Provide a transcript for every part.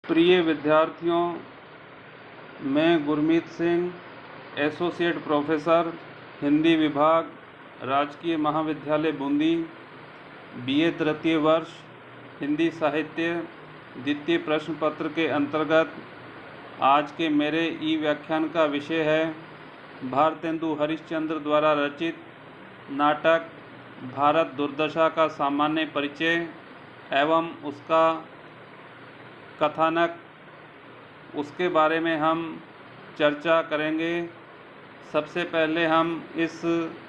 प्रिय विद्यार्थियों, मैं गुरमीत सिंह, एसोसिएट प्रोफेसर, हिंदी विभाग, राजकीय महाविद्यालय बूंदी, बीए तृतीय वर्ष, हिंदी साहित्य, द्वितीय प्रश्न पत्र के अंतर्गत आज के मेरे ई व्याख्यान का विषय है भारतेंदु हरिश्चंद्र द्वारा रचित नाटक भारत दुर्दशा का सामान्य परिचय एवं उसका कथानक। उसके बारे में हम चर्चा करेंगे। सबसे पहले हम इस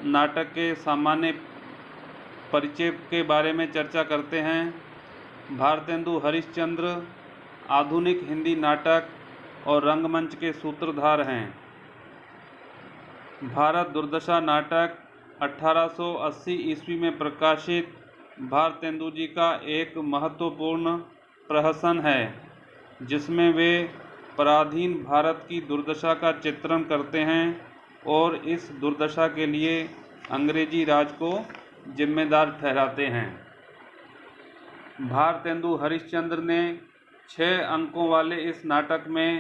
नाटक के सामान्य परिचय के बारे में चर्चा करते हैं। भारतेंदु हरिश्चंद्र आधुनिक हिंदी नाटक और रंगमंच के सूत्रधार हैं। भारत दुर्दशा नाटक 1880 ईस्वी में प्रकाशित भारतेंदु जी का एक महत्वपूर्ण प्रहसन है, जिसमें वे पराधीन भारत की दुर्दशा का चित्रण करते हैं और इस दुर्दशा के लिए अंग्रेजी राज को जिम्मेदार ठहराते हैं। भारतेंदु हरिश्चंद्र ने 6 अंकों वाले इस नाटक में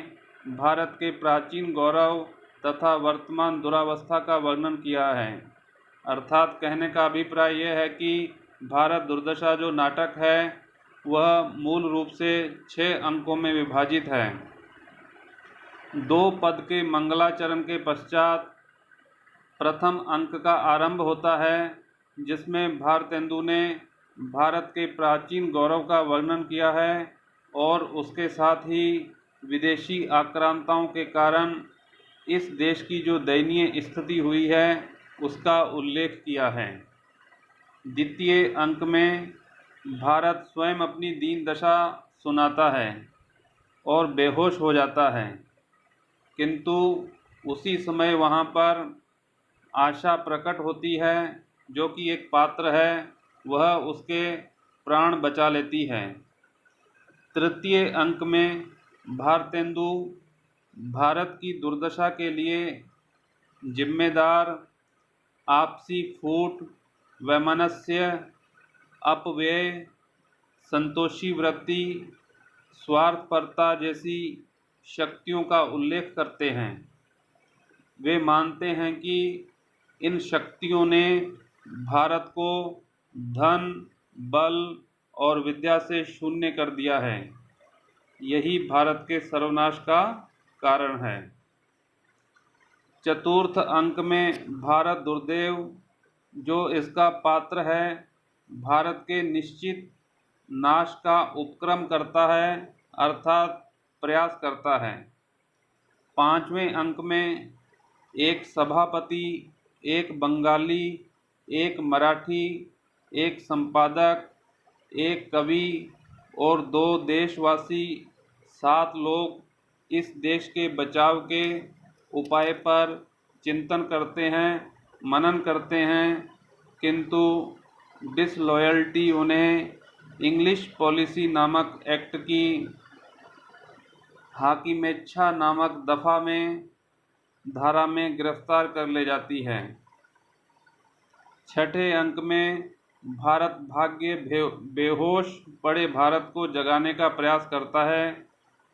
भारत के प्राचीन गौरव तथा वर्तमान दुरावस्था का वर्णन किया है। अर्थात कहने का अभिप्राय यह है कि भारत दुर्दशा जो नाटक है वह मूल रूप से 6 अंकों में विभाजित है। 2 पद के मंगलाचरण के पश्चात प्रथम अंक का आरंभ होता है, जिसमें भारतेंदु ने भारत के प्राचीन गौरव का वर्णन किया है और उसके साथ ही विदेशी आक्रांताओं के कारण इस देश की जो दयनीय स्थिति हुई है उसका उल्लेख किया है। द्वितीय अंक में भारत स्वयं अपनी दीन दशा सुनाता है और बेहोश हो जाता है, किंतु उसी समय वहाँ पर आशा प्रकट होती है, जो कि एक पात्र है, वह उसके प्राण बचा लेती है। तृतीय अंक में भारतेंदु भारत की दुर्दशा के लिए जिम्मेदार आपसी फूट, वैमनस्य, अपव्यय, संतोषी वृत्ति, स्वार्थपरता जैसी शक्तियों का उल्लेख करते हैं। वे मानते हैं कि इन शक्तियों ने भारत को धन, बल और विद्या से शून्य कर दिया है। यही भारत के सर्वनाश का कारण है। चतुर्थ अंक में भारत दुर्दैव जो इसका पात्र है, भारत के निश्चित नाश का उपक्रम करता है, अर्थात प्रयास करता है। 5वें अंक में एक सभापति, एक बंगाली, एक मराठी, एक संपादक, एक कवि और 2 देशवासी 7 लोग इस देश के बचाव के उपाय पर चिंतन करते हैं, मनन करते हैं, किंतु डिसलॉयल्टी उन्हें इंग्लिश पॉलिसी नामक एक्ट की हाकिमेच्छा नामक धारा में गिरफ्तार कर ले जाती है। 6ठे अंक में भारत भाग्य बेहोश पड़े भारत को जगाने का प्रयास करता है,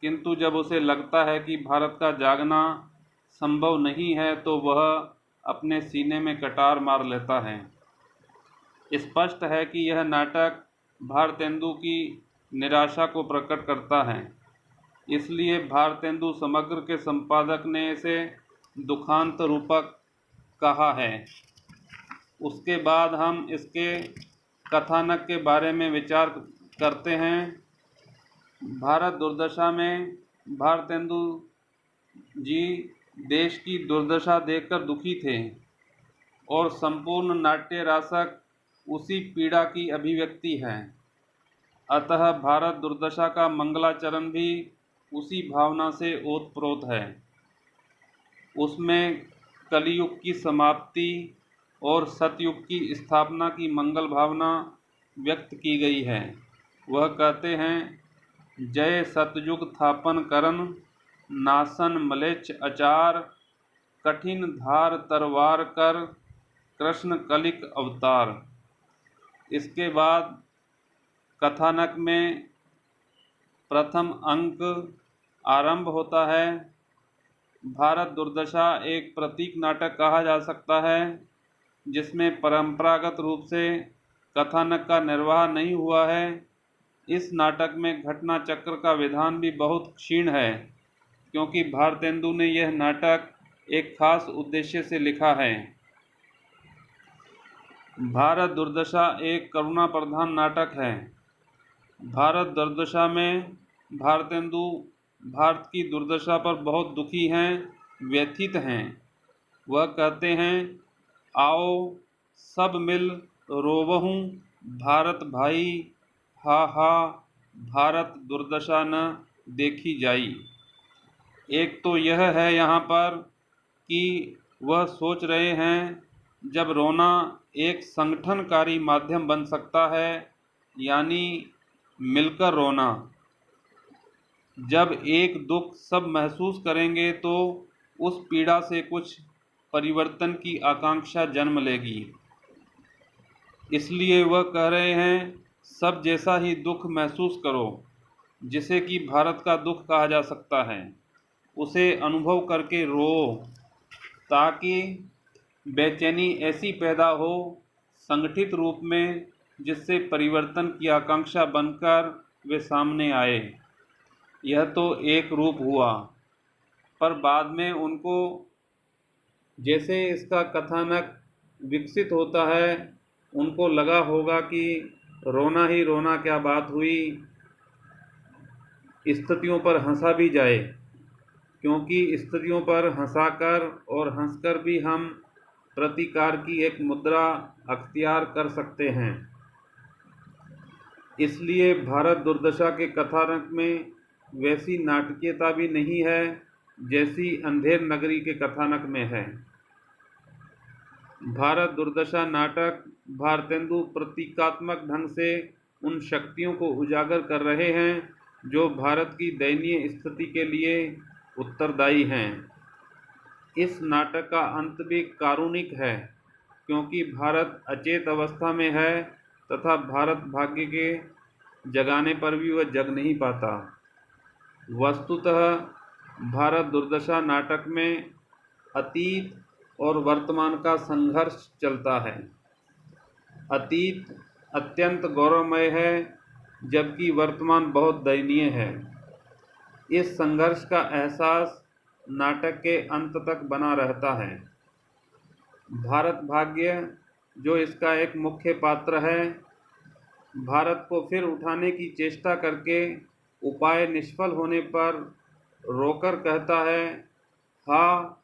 किंतु जब उसे लगता है कि भारत का जागना संभव नहीं है तो वह अपने सीने में कटार मार लेता है। स्पष्ट है कि यह नाटक भारतेंदु की निराशा को प्रकट करता है, इसलिए भारतेंदु समग्र के संपादक ने इसे दुखांत रूपक कहा है। उसके बाद हम इसके कथानक के बारे में विचार करते हैं। भारत दुर्दशा में भारतेंदु जी देश की दुर्दशा देखकर दुखी थे और संपूर्ण नाट्य रासक उसी पीड़ा की अभिव्यक्ति है। अतः भारत दुर्दशा का मंगलाचरण भी उसी भावना से ओतप्रोत है। उसमें कलियुग की समाप्ति और सतयुग की स्थापना की मंगल भावना व्यक्त की गई है। वह कहते हैं, जय सतयुग थापन करन, नासन मलेच्छ अचार, कठिन धार तरवार कर, कृष्ण कलिक अवतार। इसके बाद कथानक में प्रथम अंक आरंभ होता है। भारत दुर्दशा एक प्रतीक नाटक कहा जा सकता है जिसमें परंपरागत रूप से कथानक का निर्वाह नहीं हुआ है। इस नाटक में घटना चक्र का विधान भी बहुत क्षीण है क्योंकि भारतेंदु ने यह नाटक एक खास उद्देश्य से लिखा है। भारत दुर्दशा एक करुणा प्रधान नाटक है। भारत दुर्दशा में भारतेंदु भारत की दुर्दशा पर बहुत दुखी हैं, व्यथित हैं। वह कहते हैं, आओ सब मिल रोवहूँ भारत भाई, हा हा भारत दुर्दशा न देखी जाई। एक तो यह है यहाँ पर कि वह सोच रहे हैं जब रोना एक संगठनकारी माध्यम बन सकता है, यानी मिलकर रोना। जब एक दुख सब महसूस करेंगे तो उस पीड़ा से कुछ परिवर्तन की आकांक्षा जन्म लेगी। इसलिए वह कह रहे हैं, सब जैसा ही दुख महसूस करो, जिसे कि भारत का दुख कहा जा सकता है, उसे अनुभव करके रो, ताकि बेचैनी ऐसी पैदा हो संगठित रूप में जिससे परिवर्तन की आकांक्षा बनकर वे सामने आए। यह तो एक रूप हुआ, पर बाद में उनको जैसे इसका कथानक विकसित होता है उनको लगा होगा कि रोना ही रोना क्या बात हुई, स्थितियों पर हंसा भी जाए, क्योंकि स्थितियों पर हंसाकर और हंसकर भी हम प्रतिकार की एक मुद्रा अख्तियार कर सकते हैं। इसलिए भारत दुर्दशा के कथानक में वैसी नाटकीयता भी नहीं है जैसी अंधेर नगरी के कथानक में है। भारत दुर्दशा नाटक भारतेंदु प्रतीकात्मक ढंग से उन शक्तियों को उजागर कर रहे हैं जो भारत की दयनीय स्थिति के लिए उत्तरदायी हैं। इस नाटक का अंत भी कारुणिक है क्योंकि भारत अचेत अवस्था में है तथा भारत भाग्य के जगाने पर भी वह जग नहीं पाता। वस्तुतः भारत दुर्दशा नाटक में अतीत और वर्तमान का संघर्ष चलता है। अतीत अत्यंत गौरवमय है जबकि वर्तमान बहुत दयनीय है। इस संघर्ष का एहसास नाटक के अंत तक बना रहता है। भारत भाग्य, जो इसका एक मुख्य पात्र है, भारत को फिर उठाने की चेष्टा करके उपाय निष्फल होने पर रोकर कहता है, हाँ,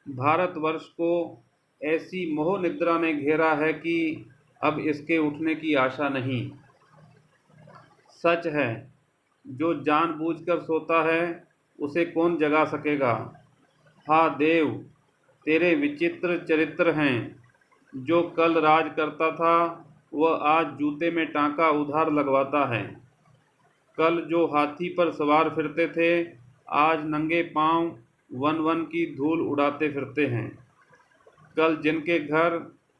भारतवर्ष को ऐसी मोह निद्रा ने घेरा है कि अब इसके उठने की आशा नहीं। सच है, जो जानबूझकर सोता है उसे कौन जगा सकेगा। हाँ देव, तेरे विचित्र चरित्र हैं। जो कल राज करता था वह आज जूते में टांका उधार लगवाता है। कल जो हाथी पर सवार फिरते थे आज नंगे पांव वन वन की धूल उड़ाते फिरते हैं। कल जिनके घर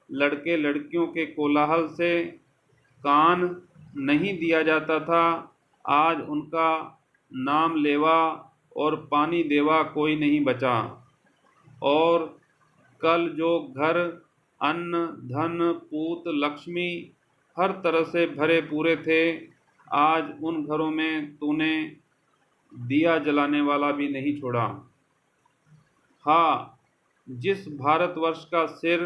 लड़के लड़कियों के कोलाहल से कान नहीं दिया जाता था आज उनका नाम लेवा और पानी देवा कोई नहीं बचा। और कल जो घर अन्न धन पूत लक्ष्मी हर तरह से भरे पूरे थे आज उन घरों में तूने दिया जलाने वाला भी नहीं छोड़ा। हाँ, जिस भारतवर्ष का सिर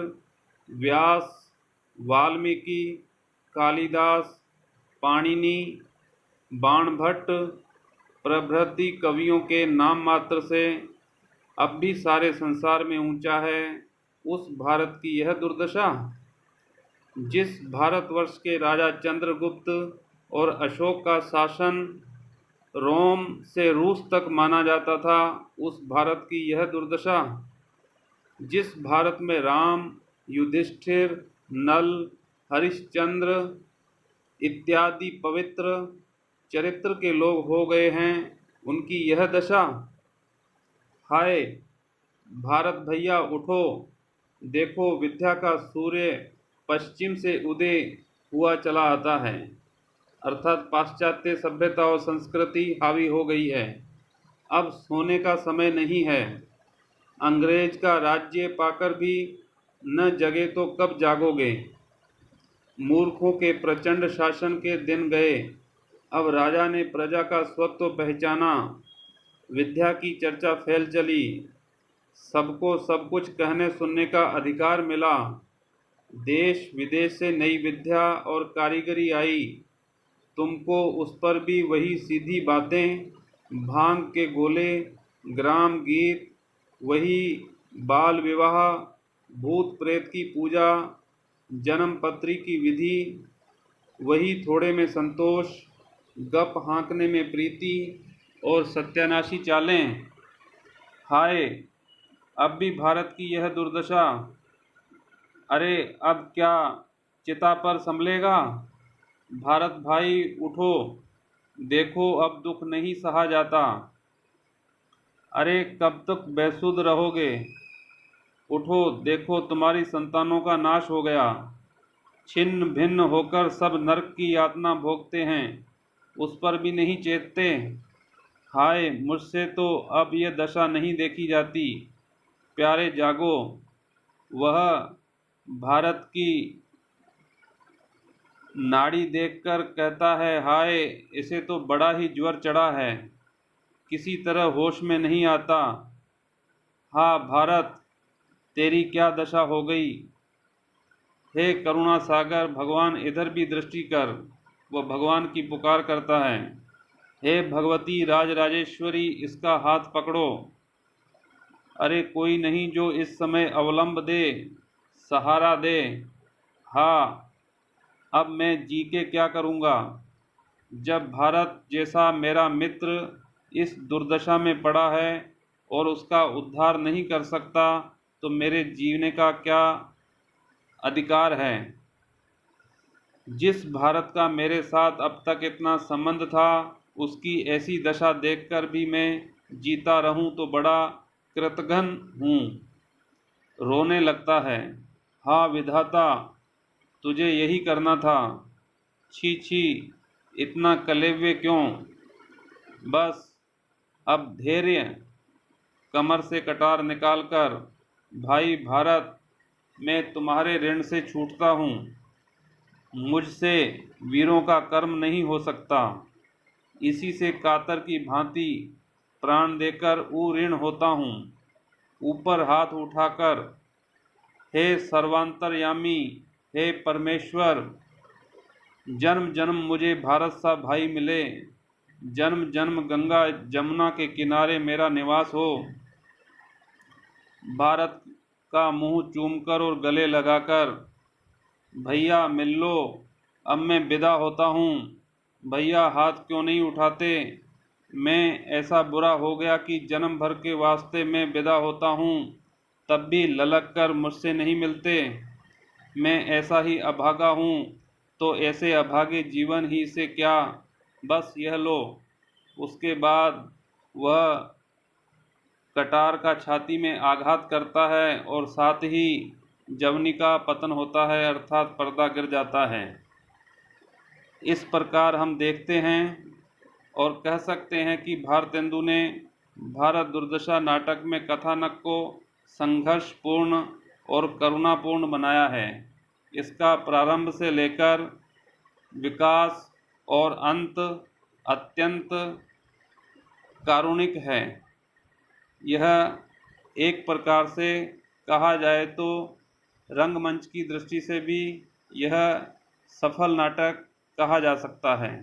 व्यास, वाल्मीकि, कालिदास, पाणिनि, बाणभट्ट प्रभृति कवियों के नाम मात्र से अब भी सारे संसार में ऊंचा है, उस भारत की यह दुर्दशा। जिस भारतवर्ष के राजा चंद्रगुप्त और अशोक का शासन रोम से रूस तक माना जाता था, उस भारत की यह दुर्दशा। जिस भारत में राम, युधिष्ठिर, नल, हरिश्चंद्र इत्यादि पवित्र चरित्र के लोग हो गए हैं, उनकी यह दशा। हाय भारत भैया उठो, देखो विद्या का सूर्य पश्चिम से उदय हुआ चला आता है। अर्थात पाश्चात्य सभ्यता और संस्कृति हावी हो गई है। अब सोने का समय नहीं है। अंग्रेज का राज्य पाकर भी न जगे तो कब जागोगे। मूर्खों के प्रचंड शासन के दिन गए। अब राजा ने प्रजा का स्वत्व पहचाना। विद्या की चर्चा फैल चली। सबको सब कुछ कहने सुनने का अधिकार मिला। देश विदेश से नई विद्या और कारीगरी आई। तुमको उस पर भी वही सीधी बातें, भांग के गोले, ग्राम गीत, वही बाल विवाह, भूत प्रेत की पूजा, जन्म पत्री की विधि, वही थोड़े में संतोष, गप हाँकने में प्रीति और सत्यानाशी चालें। हाय, अब भी भारत की यह दुर्दशा। अरे अब क्या चिता पर संभलेगा। भारत भाई उठो, देखो अब दुख नहीं सहा जाता। अरे कब तक बेसुध रहोगे। उठो, देखो तुम्हारी संतानों का नाश हो गया। छिन्न भिन्न होकर सब नरक की यातना भोगते हैं, उस पर भी नहीं चेतते। हाय, मुझसे तो अब यह दशा नहीं देखी जाती। प्यारे जागो। वह भारत की नाड़ी देखकर कहता है, हाय, इसे तो बड़ा ही ज्वर चढ़ा है, किसी तरह होश में नहीं आता। हाँ भारत, तेरी क्या दशा हो गई। हे करुणा सागर, भगवान इधर भी दृष्टि कर। वह भगवान की पुकार करता है। हे भगवती राजराजेश्वरी, इसका हाथ पकड़ो। अरे कोई नहीं जो इस समय अवलंब दे, सहारा दे। हाँ, अब मैं जी के क्या करूँगा। जब भारत जैसा मेरा मित्र इस दुर्दशा में पड़ा है और उसका उद्धार नहीं कर सकता, तो मेरे जीने का क्या अधिकार है। जिस भारत का मेरे साथ अब तक इतना संबंध था, उसकी ऐसी दशा देखकर भी मैं जीता रहूं तो बड़ा कृतघ्न हूँ। रोने लगता है। हाँ विधाता, तुझे यही करना था। छी छी, इतना कलेव्य क्यों। बस अब धैर्य। कमर से कटार निकालकर, भाई भारत, मैं तुम्हारे ऋण से छूटता हूँ। मुझसे वीरों का कर्म नहीं हो सकता। इसी से कातर की भांति प्राण देकर ऋण होता हूँ। ऊपर हाथ उठाकर, हे सर्वांतरयामी, हे परमेश्वर, जन्म जन्म मुझे भारत सा भाई मिले। जन्म जन्म गंगा जमुना के किनारे मेरा निवास हो। भारत का मुंह चूमकर और गले लगाकर, भैया मिल लो, अब मैं विदा होता हूँ। भैया हाथ क्यों नहीं उठाते। मैं ऐसा बुरा हो गया कि जन्म भर के वास्ते मैं विदा होता हूँ, तब भी ललक कर मुझसे नहीं मिलते। मैं ऐसा ही अभागा हूँ, तो ऐसे अभागे जीवन ही से क्या। बस यह लो। उसके बाद वह कटार का छाती में आघात करता है और साथ ही जवनी का पतन होता है, अर्थात पर्दा गिर जाता है। इस प्रकार हम देखते हैं और कह सकते हैं कि भारतेंदु ने भारत दुर्दशा नाटक में कथानक को संघर्षपूर्ण और करुणापूर्ण बनाया है। इसका प्रारंभ से लेकर विकास और अंत अत्यंत कारुणिक है। यह एक प्रकार से कहा जाए तो रंगमंच की दृष्टि से भी यह सफल नाटक कहा जा सकता है।